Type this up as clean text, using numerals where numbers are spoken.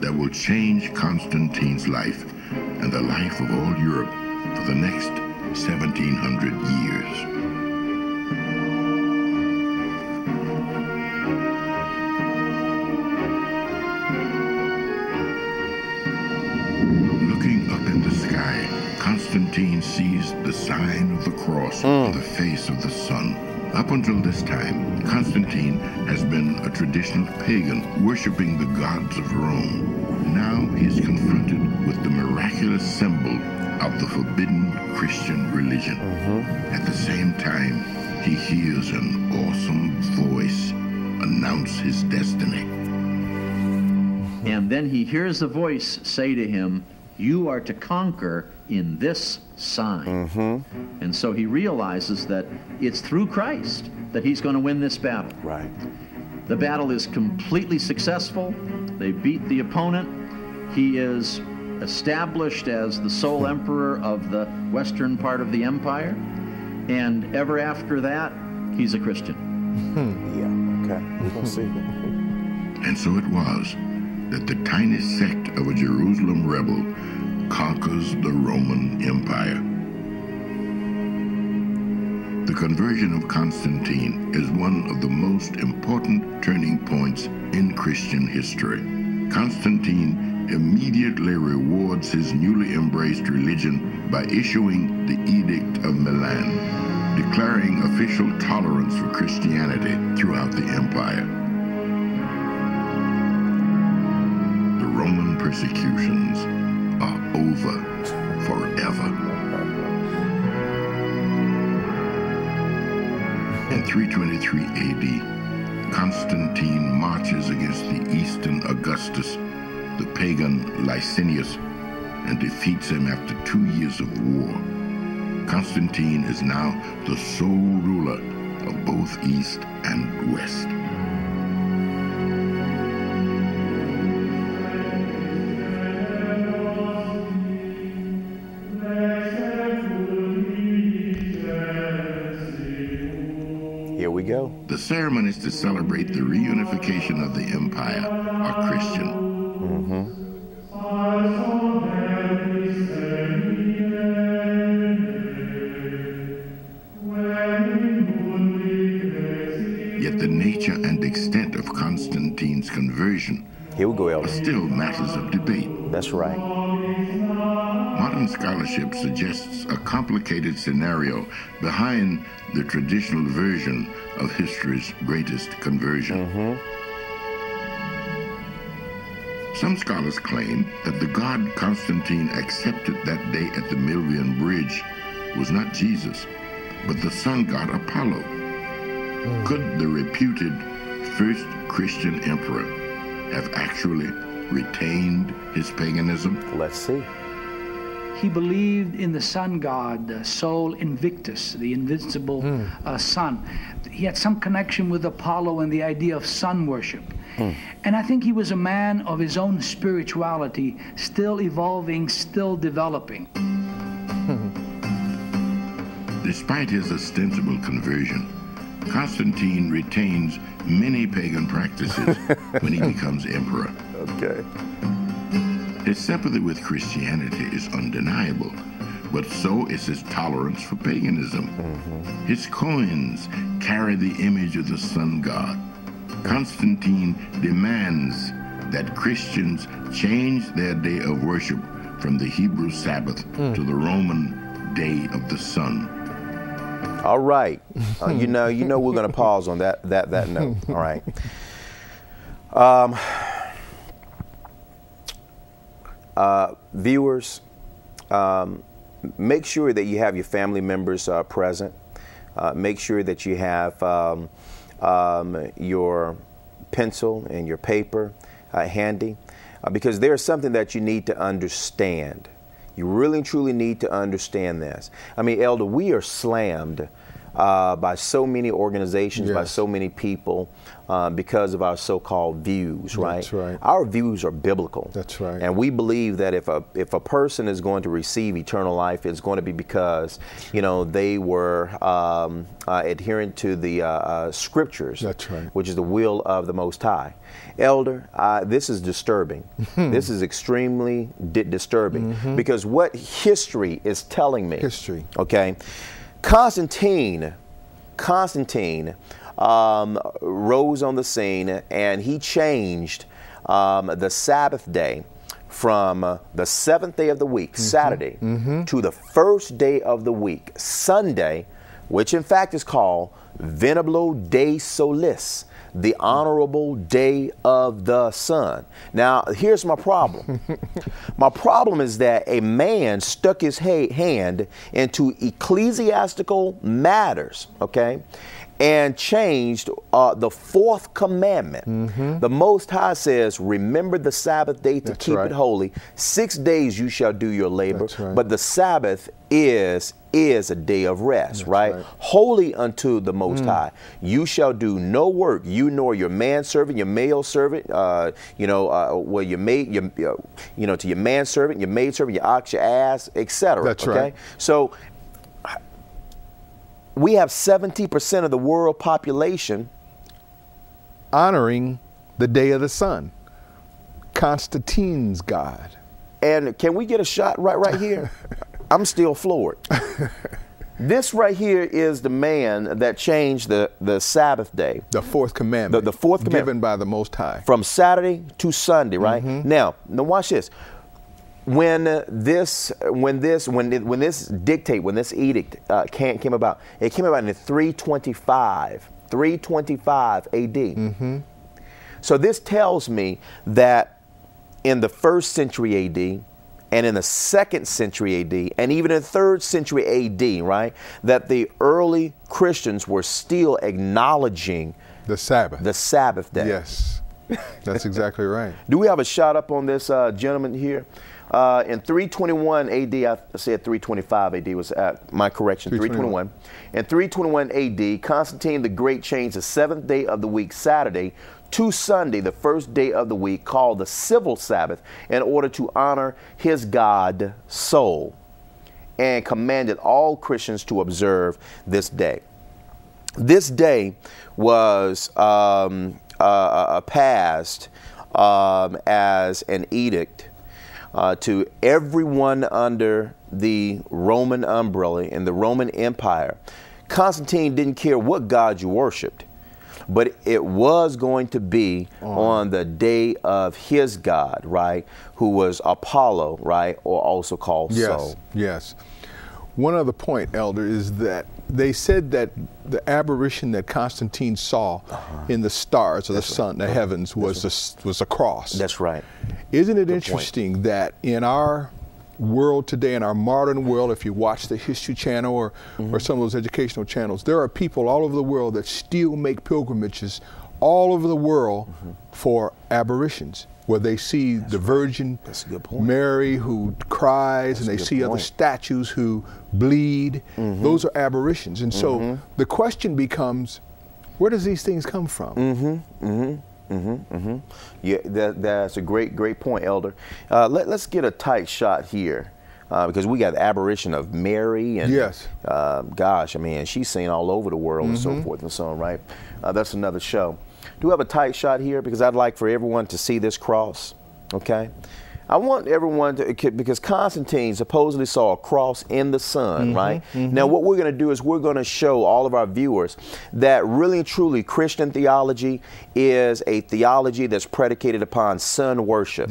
that will change Constantine's life and the life of all Europe for the next 1700 years. Looking up in the sky, Constantine sees the sign of the cross on the face of the sun. Up until this time, Constantine has been a traditional pagan, worshiping the gods of Rome. Now he is confronted with the miraculous symbol of the forbidden Christian religion. At the same time, he hears an awesome voice announce his destiny. And then he hears the voice say to him, "You are to conquer in this sign." And so he realizes that it's through Christ that he's going to win this battle. Right. The battle is completely successful. They beat the opponent. He is established as the sole emperor of the western part of the empire. And ever after that, he's a Christian. Yeah, okay. We're going to see. And so it was that the tiny sect of a Jerusalem rebel conquers the Roman Empire. The conversion of Constantine is one of the most important turning points in Christian history. Constantine immediately rewards his newly embraced religion by issuing the Edict of Milan, declaring official tolerance for Christianity throughout the empire. The Roman persecutions are over forever. In 323 AD, Constantine marches against the Eastern Augustus, the pagan Licinius, and defeats him after 2 years of war. Constantine is now the sole ruler of both East and West. Here we go. The ceremonies to celebrate the reunification of the empire are Christian. Yet the nature and extent of Constantine's conversion Here we go, are Elder. still matters of debate. That's right. Modern scholarship suggests a complicated scenario behind the traditional version of history's greatest conversion. Some scholars claim that the god Constantine accepted that day at the Milvian Bridge was not Jesus, but the sun god Apollo. Could the reputed first Christian emperor have actually retained his paganism? Let's see. He believed in the sun god, Sol Invictus, the invincible sun. He had some connection with Apollo and the idea of sun worship. And I think he was a man of his own spirituality, still evolving, still developing. Despite his ostensible conversion, Constantine retains many pagan practices when he becomes emperor. Okay. His sympathy with Christianity is undeniable, but so is his tolerance for paganism. His coins carry the image of the sun god. Constantine demands that Christians change their day of worship from the Hebrew Sabbath to the Roman day of the sun. All right. You know we're going to pause on that note. All right. Viewers, make sure that you have your family members present. Make sure that you have your pencil and your paper handy, because there's something that you need to understand. You really and truly need to understand this. I mean, Elder, we are slammed by so many organizations, by Yes. so many people, because of our so-called views, right? That's right. Our views are biblical. That's right. And we believe that if a person is going to receive eternal life, it's going to be because, they were adherent to the scriptures. That's right. Which is the will of the Most High. Elder, this is disturbing. This is extremely disturbing because what history is telling me. History. Okay. Constantine rose on the scene, and he changed the Sabbath day from the seventh day of the week, Saturday, to the first day of the week, Sunday, which in fact is called Venerable Dei Solis, the honorable day of the sun. Now, here's my problem. My problem is that a man stuck his hand into ecclesiastical matters, okay, and changed the fourth commandment. The Most High says, remember the Sabbath day to keep it holy. 6 days you shall do your labor, but the Sabbath is a day of rest, right? Holy unto the Most High. You shall do no work, you nor your manservant, your male servant, to your manservant, your maidservant, your ox, your ass, etc. That's right. So we have 70% of the world population honoring the day of the sun, Constantine's God. And can we get a shot right here? I'm still floored. This right here is the man that changed the Sabbath day. The fourth commandment. The fourth commandment. Given by the Most High. From Saturday to Sunday, right? Now watch this. When this edict came about, it came about in 325 AD. So this tells me that in the first century AD, and in the second century AD, and even in the third century AD, right, that the early Christians were still acknowledging the Sabbath day. Yes, that's exactly right. Do we have a shot up on this gentleman here? In 321 AD, I said 325 AD was my correction, 321. In 321 AD, Constantine the Great changed the seventh day of the week, Saturday, to Sunday, the first day of the week, called the civil Sabbath, in order to honor his god Sol, and commanded all Christians to observe this day. This day was passed as an edict to everyone under the Roman umbrella in the Roman Empire. Constantine didn't care what god you worshipped, but it was going to be on the day of his god, right, who was Apollo, right, or also called Sol. Yes. One other point, Elder, is that they said that the apparition that Constantine saw in the stars or the sun, the heavens, was a cross. That's right. Isn't it interesting that in our world today, in our modern world, if you watch the History Channel or some of those educational channels, there are people all over the world that still make pilgrimages all over the world for apparitions, where they see the Virgin Mary who cries, and they see other statues who bleed. Those are apparitions. And so the question becomes, where does these things come from? Yeah, that's a great point, Elder. Let's get a tight shot here, because we got the apparition of Mary, and gosh, I mean, she's seen all over the world and so forth and so on, right? That's another show. Do we have a tight shot here? Because I'd like for everyone to see this cross, okay? I want everyone to, because Constantine supposedly saw a cross in the sun, right? Now, what we're going to do is we're going to show all of our viewers that really and truly Christian theology is a theology that's predicated upon sun worship.